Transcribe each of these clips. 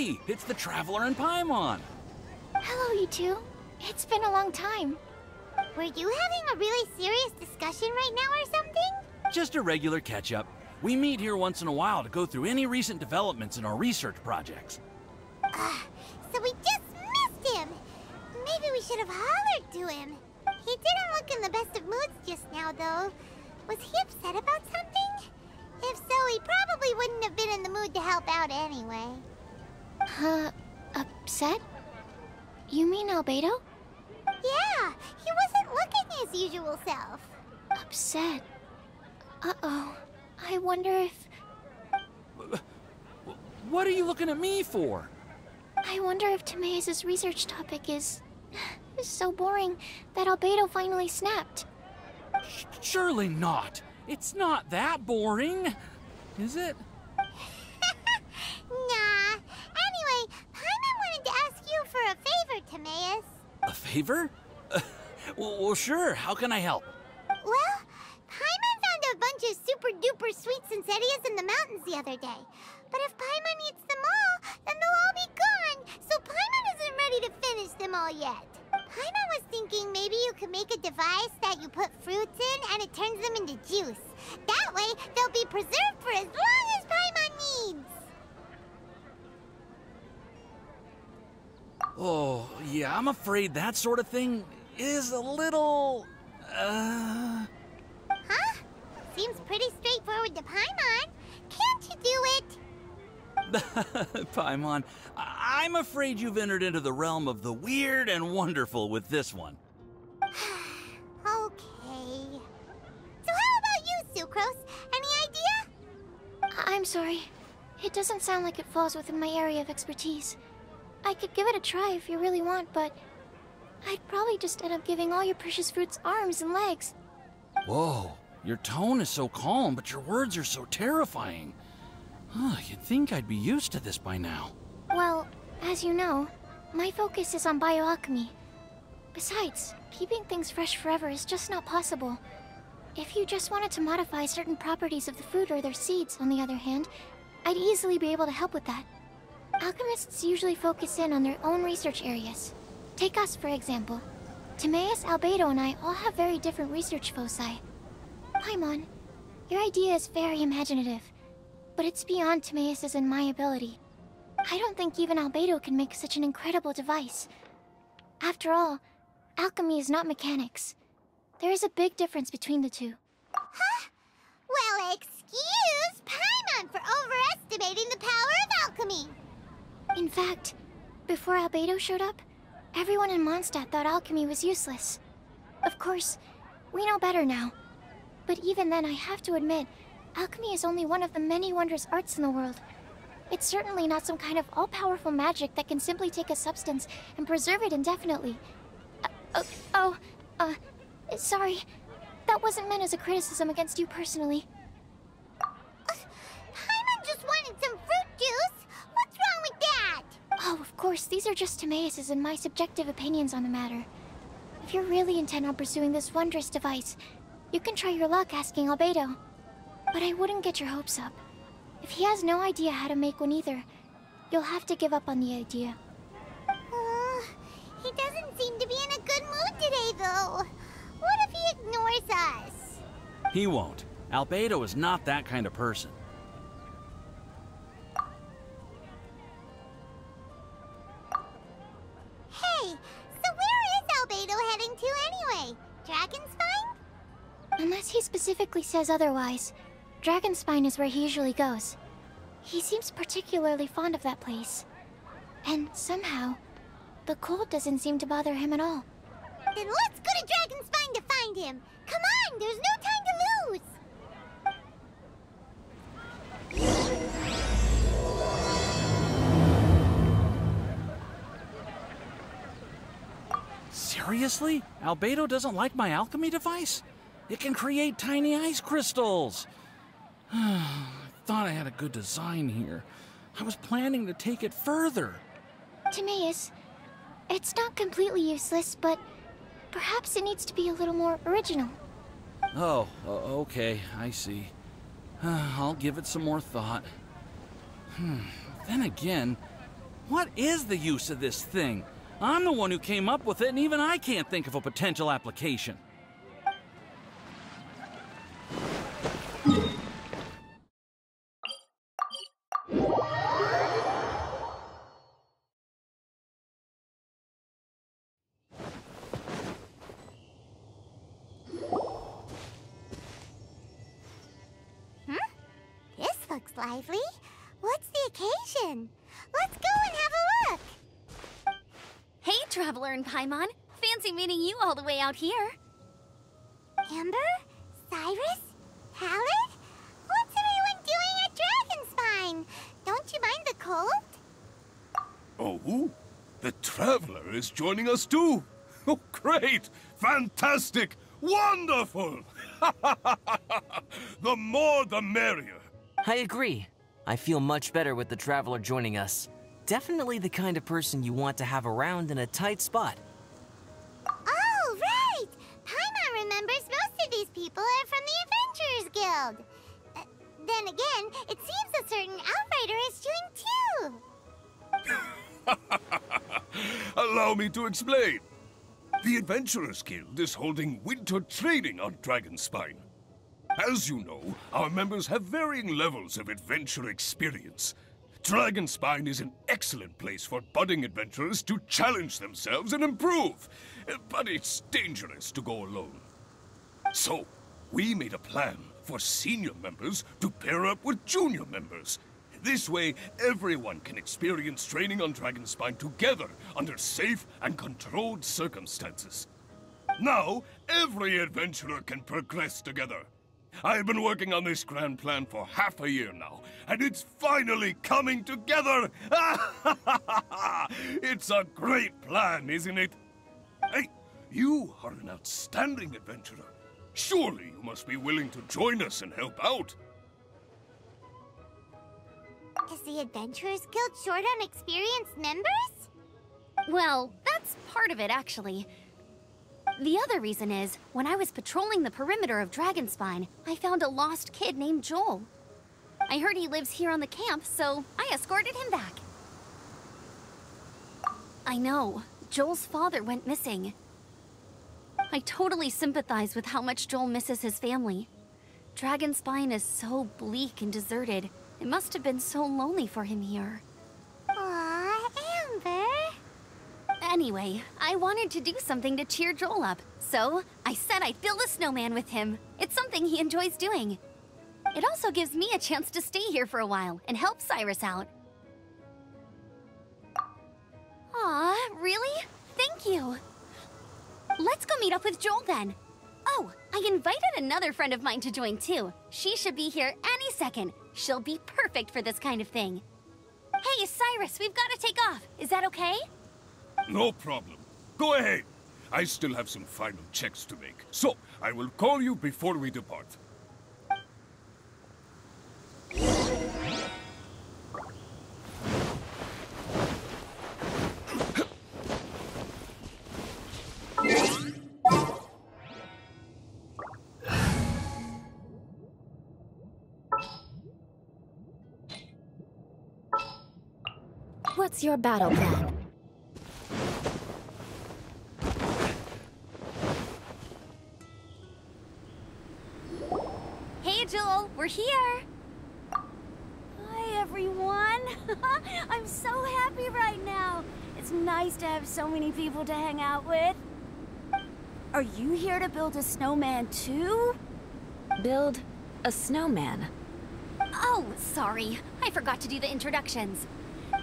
Hey, it's the Traveler and Paimon. Hello, you two. It's been a long time. Were you having a really serious discussion right now or something? Just a regular catch-up. We meet here once in a while to go through any recent developments in our research projects. So we just missed him. Maybe we should have hollered to him. He didn't look in the best of moods just now, though. Was he upset about something? If so, he probably wouldn't have been in the mood to help out anyway. Upset? You mean albedo? Yeah, he wasn't looking his usual self. Upset. Uh-oh. I wonder if... What are you looking at me for? I wonder if Timaeus' research topic is so boring that albedo finally snapped. Surely not. It's not that boring, is it? Nah. Anyway, Paimon wanted to ask you for a favor, Timaeus. A favor? Well, sure. How can I help? Well, Paimon found a bunch of super-duper sweet Sincerias in the mountains the other day. But if Paimon eats them all, then they'll all be gone, so Paimon isn't ready to finish them all yet. Paimon was thinking maybe you could make a device that you put fruits in and it turns them into juice. That way, they'll be preserved for as long as Paimon needs. Oh, yeah, I'm afraid that sort of thing is a little... Huh? Seems pretty straightforward to Paimon. Can't you do it? Paimon, I'm afraid you've entered into the realm of the weird and wonderful with this one. Okay. So how about you, Sucrose? Any idea? I'm sorry. It doesn't sound like it falls within my area of expertise. I could give it a try if you really want, but I'd probably just end up giving all your precious fruits arms and legs. Whoa, your tone is so calm, but your words are so terrifying. You'd think I'd be used to this by now. Well, as you know, my focus is on bioalchemy. Besides, keeping things fresh forever is just not possible. If you just wanted to modify certain properties of the fruit or their seeds, on the other hand, I'd easily be able to help with that. Alchemists usually focus in on their own research areas. Take us, for example. Timaeus, albedo, and I all have very different research foci. Paimon, your idea is very imaginative, but it's beyond Timaeus' and my ability. I don't think even albedo can make such an incredible device. After all, alchemy is not mechanics. There is a big difference between the two. Huh? Well, excuse Paimon for overestimating the power of alchemy. In fact, before albedo showed up, everyone in Mondstadt thought alchemy was useless. Of course, we know better now. But even then, I have to admit, alchemy is only one of the many wondrous arts in the world. It's certainly not some kind of all-powerful magic that can simply take a substance and preserve it indefinitely. Sorry. That wasn't meant as a criticism against you personally. Paimon just wanted some fruit juice. What's wrong with that? Oh, of course, these are just Timaeus' and my subjective opinions on the matter. If you're really intent on pursuing this wondrous device, you can try your luck asking albedo. But I wouldn't get your hopes up. If he has no idea how to make one either, you'll have to give up on the idea. He doesn't seem to be in a good mood today, though. What if he ignores us? He won't. Albedo is not that kind of person. Hey, so where is albedo heading to anyway? Dragonspine? Unless he specifically says otherwise, Dragonspine is where he usually goes. He seems particularly fond of that place. And somehow, the cold doesn't seem to bother him at all. Then let's go to Dragonspine to find him. Come on, there's no time to lose. Seriously? Albedo doesn't like my alchemy device? It can create tiny ice crystals. I thought I had a good design here. I was planning to take it further. Timaeus, it's not completely useless, but perhaps it needs to be a little more original. Oh, okay, I see. I'll give it some more thought. Then again, What is the use of this thing? I'm the one who came up with it, and even I can't think of a potential application. This looks lively. What's the occasion? Let's go and have a look. Hey, Traveler and Paimon. Fancy meeting you all the way out here. Amber? Cyrus? Halid? What's everyone doing at Dragonspine? Don't you mind the cold? Oh, the Traveler is joining us too. Oh, great! Fantastic! Wonderful! The more the merrier. I agree. I feel much better with the Traveler joining us. Definitely the kind of person you want to have around in a tight spot. Oh, right! Paimon remembers most of these people are from the Adventurers Guild. Then again, it seems a certain outrider is doing too. Allow me to explain. The Adventurers Guild is holding winter training on Dragonspine. As you know, our members have varying levels of adventure experience. Dragonspine is an excellent place for budding adventurers to challenge themselves and improve, but it's dangerous to go alone. So, we made a plan for senior members to pair up with junior members. This way, everyone can experience training on Dragonspine together under safe and controlled circumstances. Now, every adventurer can progress together. I've been working on this grand plan for half a year now, and it's finally coming together! It's a great plan, isn't it? Hey, you are an outstanding adventurer. Surely you must be willing to join us and help out. Is the Adventurers Guild short on experienced members? Well, that's part of it, actually. The other reason is, when I was patrolling the perimeter of Dragonspine, I found a lost kid named Joel. I heard he lives here on the camp, so I escorted him back. I know, Joel's father went missing. I totally sympathize with how much Joel misses his family. Dragonspine is so bleak and deserted. It must have been so lonely for him here. Aw, Amber. Anyway, I wanted to do something to cheer Joel up, so I said I'd build a snowman with him. It's something he enjoys doing. It also gives me a chance to stay here for a while and help Cyrus out. Aw, really? Thank you. Let's go meet up with Joel then. Oh, I invited another friend of mine to join too. She should be here any second. She'll be perfect for this kind of thing. Hey, Cyrus, we've got to take off. Is that okay? No problem. Go ahead. I still have some final checks to make, so I will call you before we depart. What's your battle plan? Hey, Joel, we're here. Hi, everyone. I'm so happy right now. It's nice to have so many people to hang out with. Are you here to build a snowman too? Build a snowman? Oh, sorry. I forgot to do the introductions.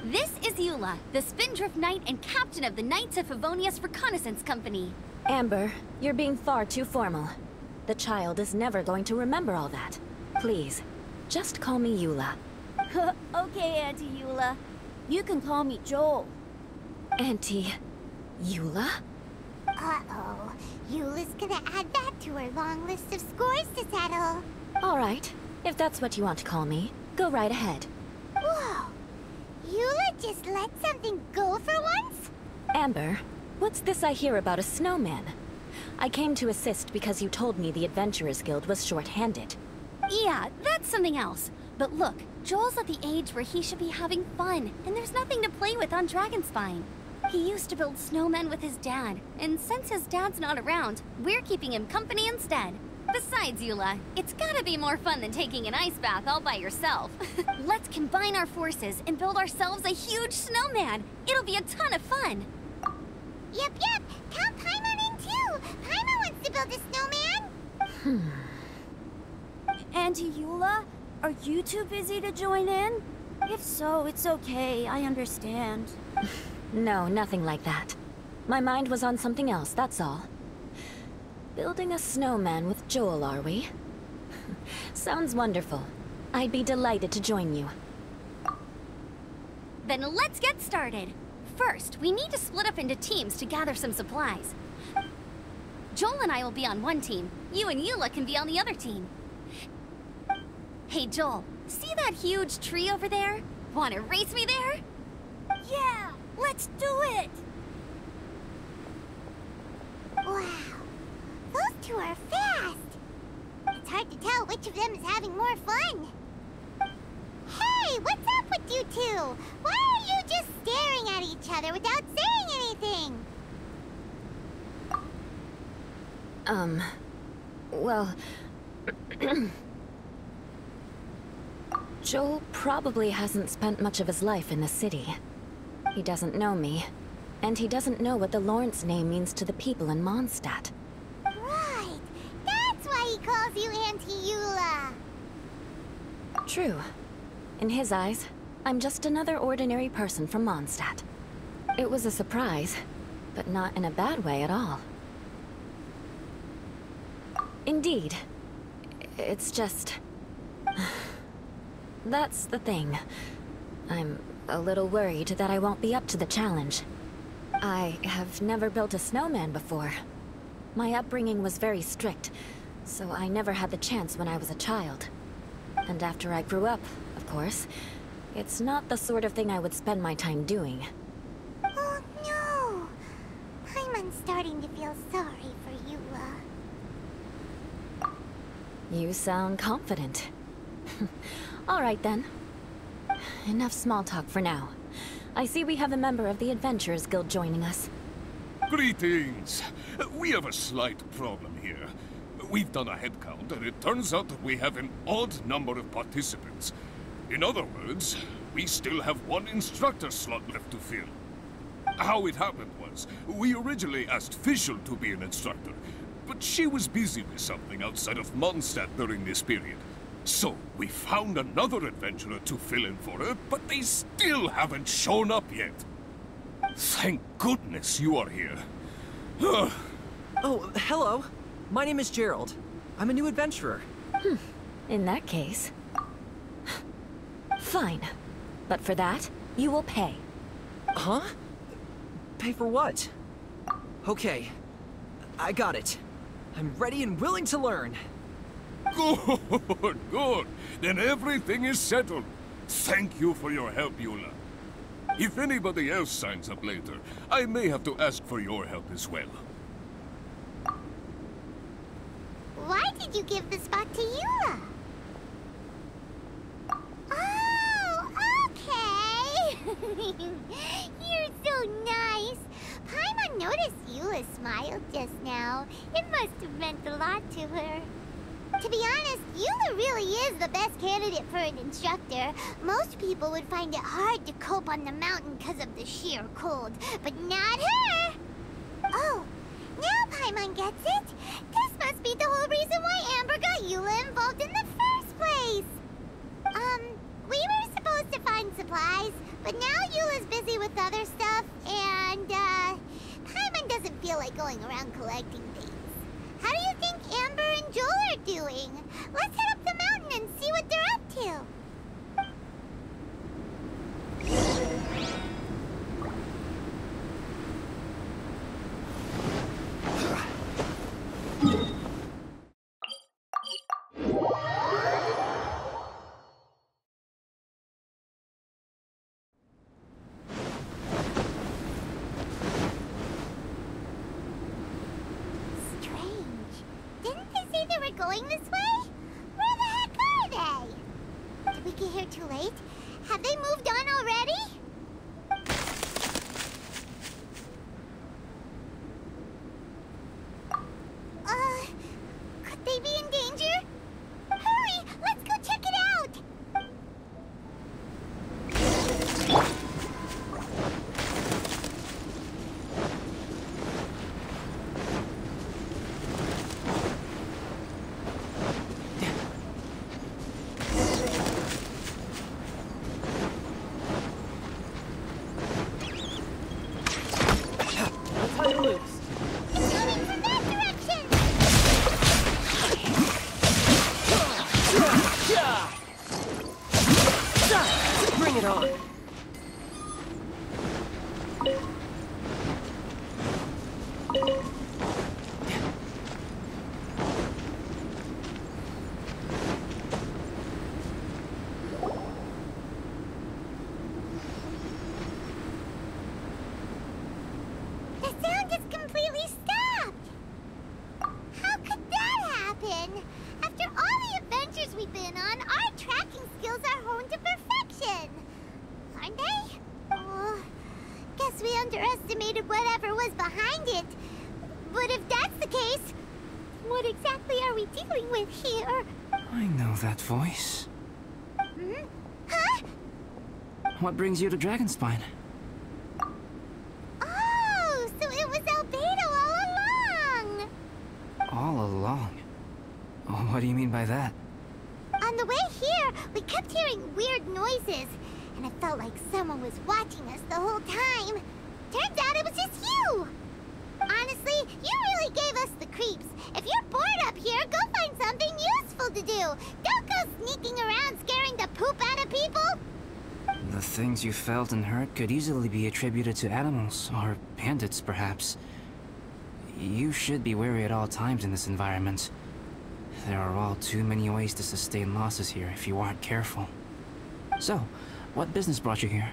This is Eula, the Spindrift Knight and captain of the Knights of Favonius Reconnaissance Company. Amber, you're being far too formal. The child is never going to remember all that. Please, just call me Eula. Okay, Auntie Eula. You can call me Joel. Auntie Eula? Uh-oh. Eula's gonna add that to her long list of scores to settle. All right, if that's what you want to call me, go right ahead. Whoa. Eula just let something go for once? Amber, what's this I hear about a snowman? I came to assist because you told me the Adventurers Guild was short-handed. Yeah, that's something else. But look, Joel's at the age where he should be having fun, and there's nothing to play with on Dragonspine. He used to build snowmen with his dad, and since his dad's not around, we're keeping him company instead. Besides, Eula, it's gotta be more fun than taking an ice bath all by yourself. Let's combine our forces and build ourselves a huge snowman. It'll be a ton of fun. Yep. Count Paimon in too. Paimon wants to build a snowman. Auntie Eula, are you too busy to join in? If so, it's okay. I understand. No, nothing like that. My mind was on something else, that's all. Building a snowman with Joel, are we? Sounds wonderful. I'd be delighted to join you. Then let's get started. First, we need to split up into teams to gather some supplies. Joel and I will be on one team. You and Eula can be on the other team. Hey Joel, see that huge tree over there? Wanna race me there? Yeah, let's do it! Wow, those two are fast. It's hard to tell which of them is having more fun. Hey, what's up with you two? Why are you just staring at each other without saying anything? Well... Joel probably hasn't spent much of his life in the city. He doesn't know me, and he doesn't know what the Lawrence name means to the people in Mondstadt. Right, that's why he calls you Auntie Eula. True. In his eyes, I'm just another ordinary person from Mondstadt. It was a surprise, but not in a bad way at all. Indeed. It's just... That's the thing. I'm a little worried that I won't be up to the challenge. I have never built a snowman before. My upbringing was very strict, so I never had the chance when I was a child. And after I grew up, of course, it's not the sort of thing I would spend my time doing. Oh no! Paimon's starting to feel sorry for Eula. You sound confident. All right then. Enough small talk for now. I see we have a member of the Adventurers Guild joining us. Greetings. We have a slight problem here. We've done a head count, and it turns out that we have an odd number of participants. In other words, we still have one instructor slot left to fill. How it happened was, we originally asked Fischl to be an instructor, but she was busy with something outside of Mondstadt during this period. So, we found another adventurer to fill in for her, but they still haven't shown up yet. Thank goodness you are here. Oh, hello. My name is Gerald. I'm a new adventurer. In that case... Fine. But for that, you will pay. Huh? Pay for what? Okay. I got it. I'm ready and willing to learn. Good, good. Then everything is settled. Thank you for your help, Eula. If anybody else signs up later, I may have to ask for your help as well. Why did you give the spot to Eula? Oh, okay. You're so nice. Paimon noticed Eula smiled just now. It must have meant a lot to her. To be honest, Eula really is the best candidate for an instructor. Most people would find it hard to cope on the mountain because of the sheer cold, but not her! Oh, now Paimon gets it. This must be the whole reason why Amber got Eula involved in the first place. We were supposed to find supplies, but now Eula's busy with other stuff, and, Paimon doesn't feel like going around collecting things. How do you think Amber and Joel are doing? Let's head up the mountain and see what they're up to. Strange. Didn't they say they were going this way? Where the heck are they? we get here too late? Have they moved on already? Could they be in danger? Hurry! Let's go check it out! Bring it on! The sound is completely stopped! How could that happen? After all the adventures we've been on, our tracking skills are honed to perfection! Aren't they? Oh, guess we underestimated whatever was behind it. But if that's the case, what exactly are we dealing with here? I know that voice. Hmm? Huh? What brings you to Dragonspine? Oh, so it was albedo all along! All along? Oh, what do you mean by that? On the way here, we kept hearing weird noises, and it felt like someone was watching us the whole time. Turns out it was just you! Honestly, you really gave us the creeps. If you're bored up here, go find something useful to do. Don't go sneaking around scaring the poop out of people. The things you felt and heard could easily be attributed to animals, or bandits, perhaps. You should be wary at all times in this environment. There are all too many ways to sustain losses here if you aren't careful. So, what business brought you here?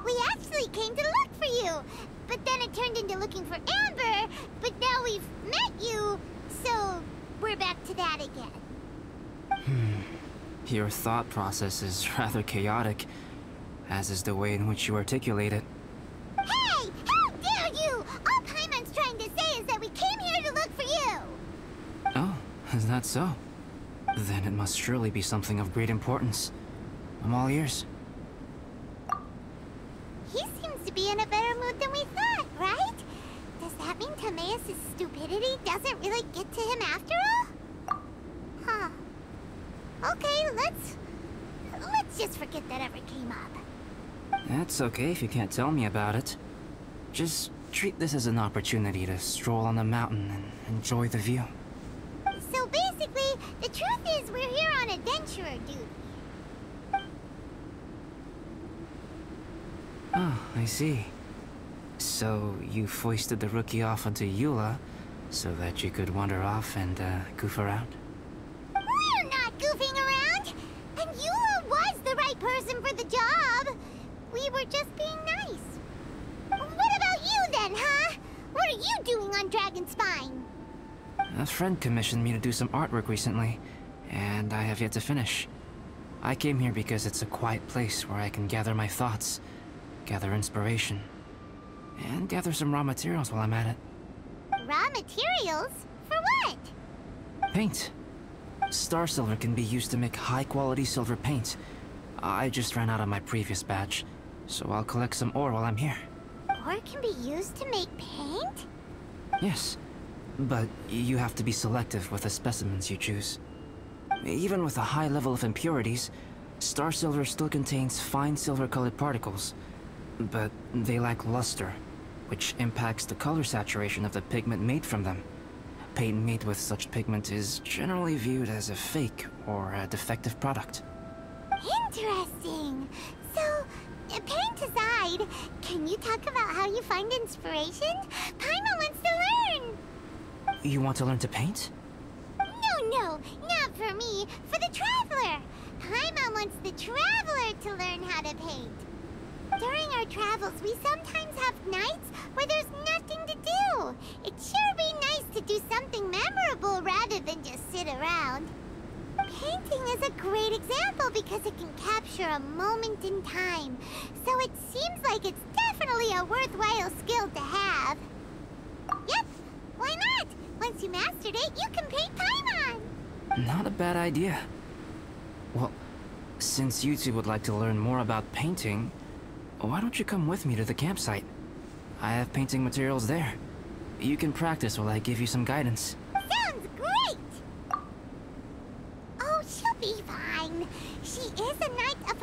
We actually came to look for you, but then it turned into looking for Amber, but now we've met you, so we're back to that again. Your thought process is rather chaotic, as is the way in which you articulate it. Hey! How dare you! All Paimon's trying to say is that we came here to look for you! Oh, is that so? Then it must surely be something of great importance. I'm all ears. He seems to be in a better mood than we thought, right? Does that mean Timaeus' stupidity doesn't really get to him after all? Huh. Okay, let's just forget that ever came up. That's okay if you can't tell me about it. Just treat this as an opportunity to stroll on the mountain and enjoy the view. So basically, the truth is we're here on adventurer duty. Oh, I see. So you foisted the rookie off onto Eula so that you could wander off and goof around? We're not goofing around! And Eula was the right person for the job! We were just being nice. What about you then, huh? What are you doing on Dragonspine? A friend commissioned me to do some artwork recently, and I have yet to finish. I came here because it's a quiet place where I can gather my thoughts, gather inspiration, and gather some raw materials while I'm at it. Raw materials? For what? Paint. Star silver can be used to make high-quality silver paint. I just ran out of my previous batch, so I'll collect some ore while I'm here. Ore can be used to make paint? Yes, but you have to be selective with the specimens you choose. Even with a high level of impurities, star silver still contains fine silver-colored particles, but they lack luster, which impacts the color saturation of the pigment made from them. Paint made with such pigment is generally viewed as a fake or a defective product. Interesting. So, paint aside, can you talk about how you find inspiration? Paimon wants to learn! You want to learn to paint? No, not for me. For the Traveler. Paimon wants the Traveler to learn how to paint. During our travels, we sometimes have nights where there's nothing to do. It'd sure be nice to do something memorable rather than just sit around. Painting is a great example because it can capture a moment in time. So it seems like it's definitely a worthwhile skill to have. Yep, why not? Once you mastered it, you can paint Paimon! Not a bad idea. Well, since you two would like to learn more about painting, why don't you come with me to the campsite? I have painting materials there. You can practice while I give you some guidance. Sounds great! Oh, she'll be fine. She is a knight of